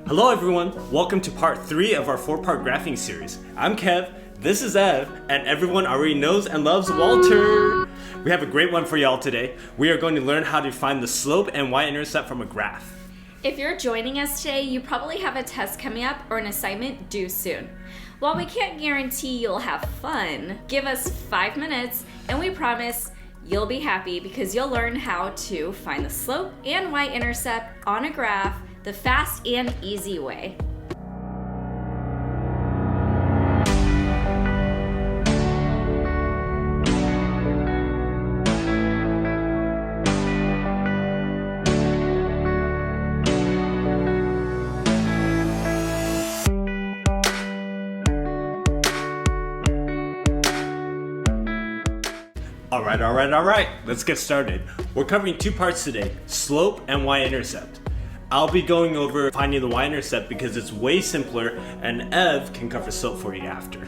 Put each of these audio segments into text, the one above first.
Hello everyone, welcome to part 3 of our 4-part graphing series. I'm Kev, this is Ev, and everyone already knows and loves Walter. We have a great one for y'all today. We are going to learn how to find the slope and y-intercept from a graph. If you're joining us today, you probably have a test coming up or an assignment due soon. While we can't guarantee you'll have fun, give us 5 minutes and we promise you'll be happy because you'll learn how to find the slope and y-intercept on a graph the fast and easy way. Alright, let's get started. We're covering 2 parts today, slope and y-intercept. I'll be going over finding the y-intercept because it's way simpler, and Ev can cover slope for you after.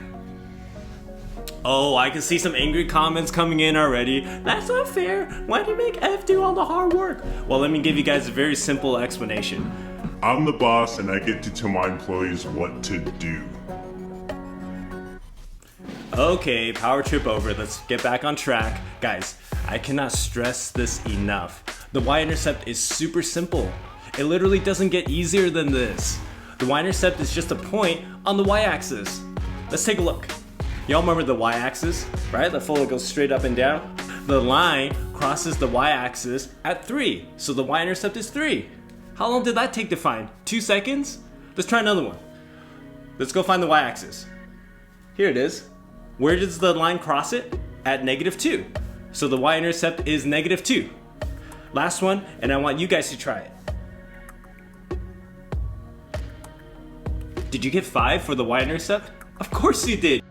Oh, I can see some angry comments coming in already. That's not fair. Why do you make Ev do all the hard work? Well, let me give you guys a very simple explanation. I'm the boss and I get to tell my employees what to do. Okay, power trip over. Let's get back on track. Guys, I cannot stress this enough. The y-intercept is super simple. It literally doesn't get easier than this. The y-intercept is just a point on the y-axis. Let's take a look. Y'all remember the y-axis, right? The follow goes straight up and down. The line crosses the y-axis at 3, so the y-intercept is 3. How long did that take to find? 2 seconds? Let's try another one. Let's go find the y-axis. Here it is. Where does the line cross it? At -2. So the y-intercept is -2. Last one, and I want you guys to try it. Did you get 5 for the y-intercept? Of course you did.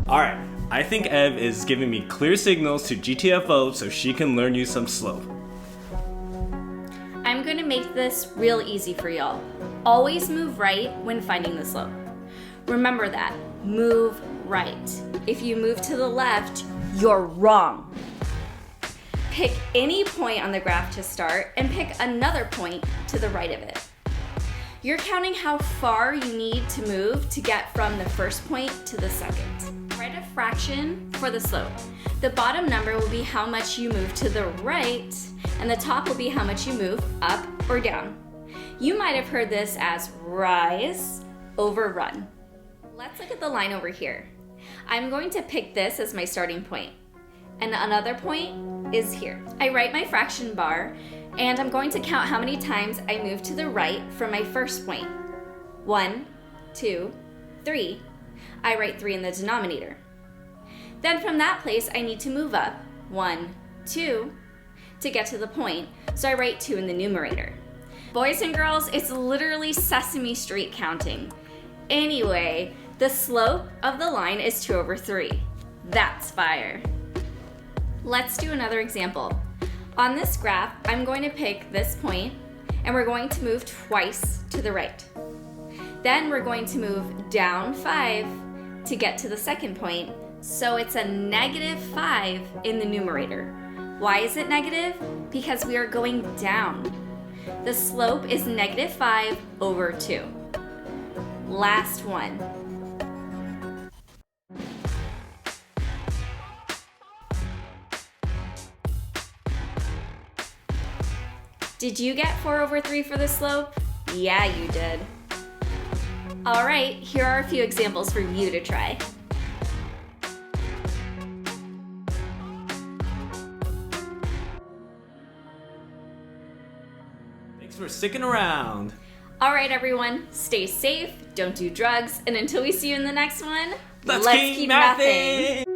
Alright, I think Ev is giving me clear signals to GTFO so she can learn you some slope. I'm going to make this real easy for y'all. Always move right when finding the slope. Remember that, move right. If you move to the left, you're wrong. Pick any point on the graph to start and pick another point to the right of it. You're counting how far you need to move to get from the first point to the second. Write a fraction for the slope. The bottom number will be how much you move to the right, and the top will be how much you move up or down. You might have heard this as rise over run. Let's look at the line over here. I'm going to pick this as my starting point, and another point is here. I write my fraction bar, and I'm going to count how many times I move to the right from my first point. 1, 2, 3. I write 3 in the denominator. Then from that place, I need to move up 1, 2 to get to the point, so I write 2 in the numerator. Boys and girls, it's literally Sesame Street counting. Anyway, the slope of the line is 2/3. That's fire. Let's do another example. On this graph, I'm going to pick this point, and we're going to move twice to the right. Then we're going to move down 5 to get to the second point, so it's a -5 in the numerator. Why is it negative? Because we are going down. The slope is -5/2. Last one. Did you get 4/3 for the slope? Yeah, you did. All right, here are a few examples for you to try. Thanks for sticking around. All right, everyone, stay safe, don't do drugs, and until we see you in the next one, Let's keep mathing!